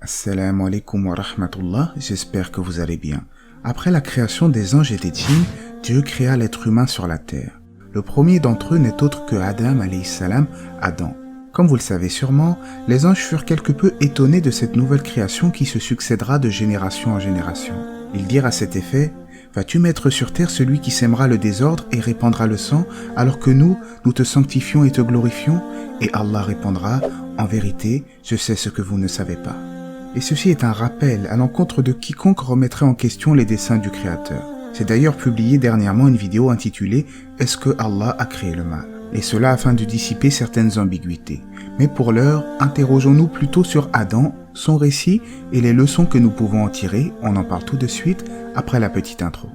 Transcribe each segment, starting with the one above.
Assalamu alaikum wa rahmatullah, j'espère que vous allez bien. Après la création des anges et des djinns, Dieu créa l'être humain sur la terre. Le premier d'entre eux n'est autre que Adam alayhi salam, Adam. Comme vous le savez sûrement, les anges furent quelque peu étonnés de cette nouvelle création qui se succédera de génération en génération. Ils dirent à cet effet: « Vas-tu mettre sur terre celui qui sèmera le désordre et répandra le sang, alors que nous te sanctifions et te glorifions ?» Et Allah répondra: « En vérité, je sais ce que vous ne savez pas. » Et ceci est un rappel à l'encontre de quiconque remettrait en question les desseins du Créateur. J'ai d'ailleurs publié dernièrement une vidéo intitulée « Est-ce que Allah a créé le mal ?» Et cela afin de dissiper certaines ambiguïtés. Mais pour l'heure, interrogeons-nous plutôt sur Adam, son récit et les leçons que nous pouvons en tirer. On en parle tout de suite après la petite intro.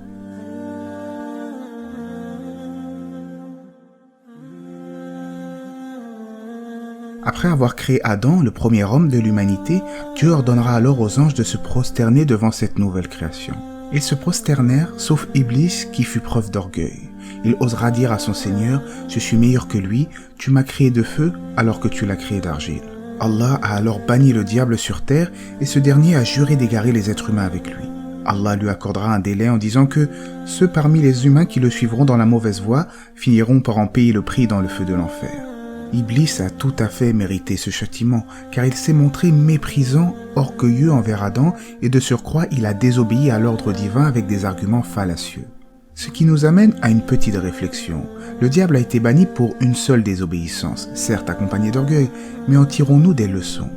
Après avoir créé Adam, le premier homme de l'humanité, Dieu ordonnera alors aux anges de se prosterner devant cette nouvelle création. Ils se prosternèrent, sauf Iblis qui fut preuve d'orgueil. Il osera dire à son Seigneur: « Je suis meilleur que lui, tu m'as créé de feu alors que tu l'as créé d'argile. » Allah a alors banni le diable sur terre et ce dernier a juré d'égarer les êtres humains avec lui. Allah lui accordera un délai en disant que ceux parmi les humains qui le suivront dans la mauvaise voie finiront par en payer le prix dans le feu de l'enfer. Iblis a tout à fait mérité ce châtiment, car il s'est montré méprisant, orgueilleux envers Adam, et de surcroît il a désobéi à l'ordre divin avec des arguments fallacieux. Ce qui nous amène à une petite réflexion. Le diable a été banni pour une seule désobéissance, certes accompagnée d'orgueil, mais en tirons-nous des leçons?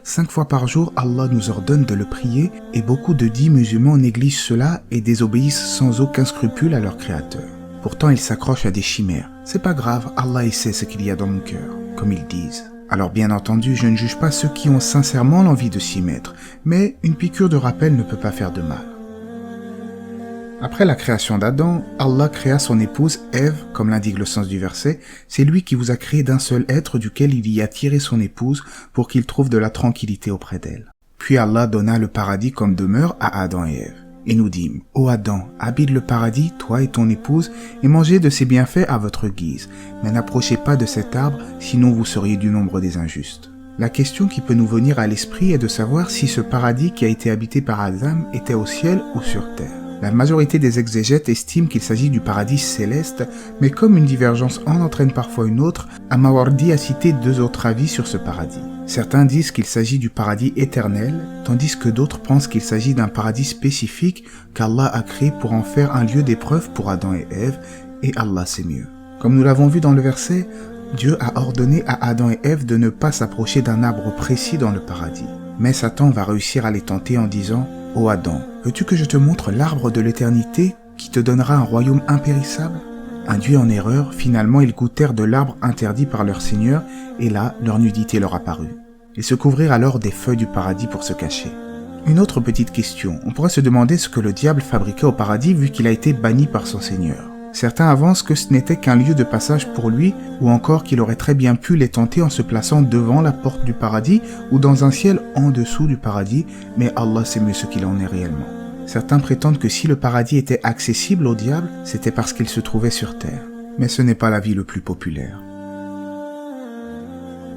5 fois par jour, Allah nous ordonne de le prier, et beaucoup de dits musulmans négligent cela et désobéissent sans aucun scrupule à leur Créateur. Pourtant, ils s'accrochent à des chimères. C'est pas grave, Allah sait ce qu'il y a dans mon cœur, comme ils disent. Alors bien entendu, je ne juge pas ceux qui ont sincèrement l'envie de s'y mettre, mais une piqûre de rappel ne peut pas faire de mal. Après la création d'Adam, Allah créa son épouse Ève, comme l'indique le sens du verset. C'est lui qui vous a créé d'un seul être duquel il y a tiré son épouse pour qu'il trouve de la tranquillité auprès d'elle. Puis Allah donna le paradis comme demeure à Adam et Ève. Et nous dîmes: « Ô Adam, habite le paradis, toi et ton épouse, et mangez de ses bienfaits à votre guise. Mais n'approchez pas de cet arbre, sinon vous seriez du nombre des injustes. » La question qui peut nous venir à l'esprit est de savoir si ce paradis qui a été habité par Adam était au ciel ou sur terre. La majorité des exégètes estiment qu'il s'agit du paradis céleste, mais comme une divergence en entraîne parfois une autre, Amawardi a cité 2 autres avis sur ce paradis. Certains disent qu'il s'agit du paradis éternel, tandis que d'autres pensent qu'il s'agit d'un paradis spécifique qu'Allah a créé pour en faire un lieu d'épreuve pour Adam et Ève, et Allah sait mieux. Comme nous l'avons vu dans le verset, Dieu a ordonné à Adam et Ève de ne pas s'approcher d'un arbre précis dans le paradis. Mais Satan va réussir à les tenter en disant: « Ô Adam, veux-tu que je te montre l'arbre de l'éternité qui te donnera un royaume impérissable ?» Induits en erreur, finalement ils goûtèrent de l'arbre interdit par leur Seigneur, et là, leur nudité leur apparut. Ils se couvrirent alors des feuilles du paradis pour se cacher. Une autre petite question, on pourrait se demander ce que le diable fabriquait au paradis vu qu'il a été banni par son Seigneur. Certains avancent que ce n'était qu'un lieu de passage pour lui, ou encore qu'il aurait très bien pu les tenter en se plaçant devant la porte du paradis ou dans un ciel en dessous du paradis, mais Allah sait mieux ce qu'il en est réellement. Certains prétendent que si le paradis était accessible au diable, c'était parce qu'il se trouvait sur terre. Mais ce n'est pas l'avis le plus populaire.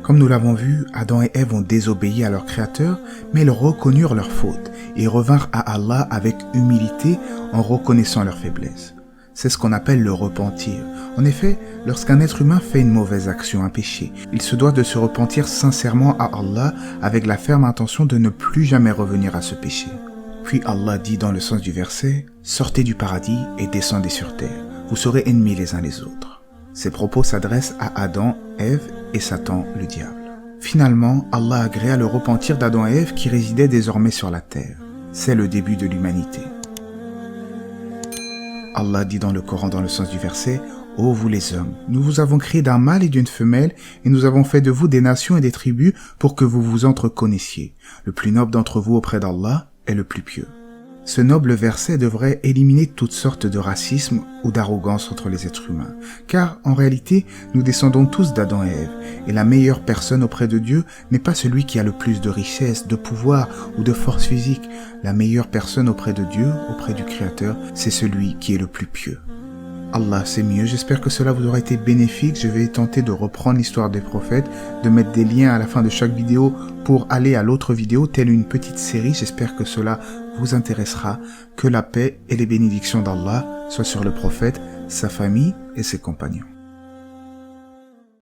Comme nous l'avons vu, Adam et Ève ont désobéi à leur Créateur, mais ils reconnurent leur faute et revinrent à Allah avec humilité en reconnaissant leur faiblesse. C'est ce qu'on appelle le repentir. En effet, lorsqu'un être humain fait une mauvaise action, un péché, il se doit de se repentir sincèrement à Allah avec la ferme intention de ne plus jamais revenir à ce péché. Puis Allah dit dans le sens du verset: « Sortez du paradis et descendez sur terre. Vous serez ennemis les uns les autres. » Ces propos s'adressent à Adam, Ève et Satan, le diable. Finalement, Allah agréa le repentir d'Adam et Ève qui résidaient désormais sur la terre. C'est le début de l'humanité. Allah dit dans le Coran dans le sens du verset: « Ô vous les hommes, nous vous avons créé d'un mâle et d'une femelle, et nous avons fait de vous des nations et des tribus pour que vous vous entreconnaissiez. Le plus noble d'entre vous auprès d'Allah est le plus pieux. » Ce noble verset devrait éliminer toutes sortes de racisme ou d'arrogance entre les êtres humains, car en réalité, nous descendons tous d'Adam et Ève, et la meilleure personne auprès de Dieu n'est pas celui qui a le plus de richesse, de pouvoir ou de force physique. La meilleure personne auprès de Dieu, auprès du Créateur, c'est celui qui est le plus pieux. Allah, c'est mieux. J'espère que cela vous aura été bénéfique. Je vais tenter de reprendre l'histoire des prophètes, de mettre des liens à la fin de chaque vidéo pour aller à l'autre vidéo, telle une petite série. J'espère que cela vous intéressera. Que la paix et les bénédictions d'Allah soient sur le prophète, sa famille et ses compagnons.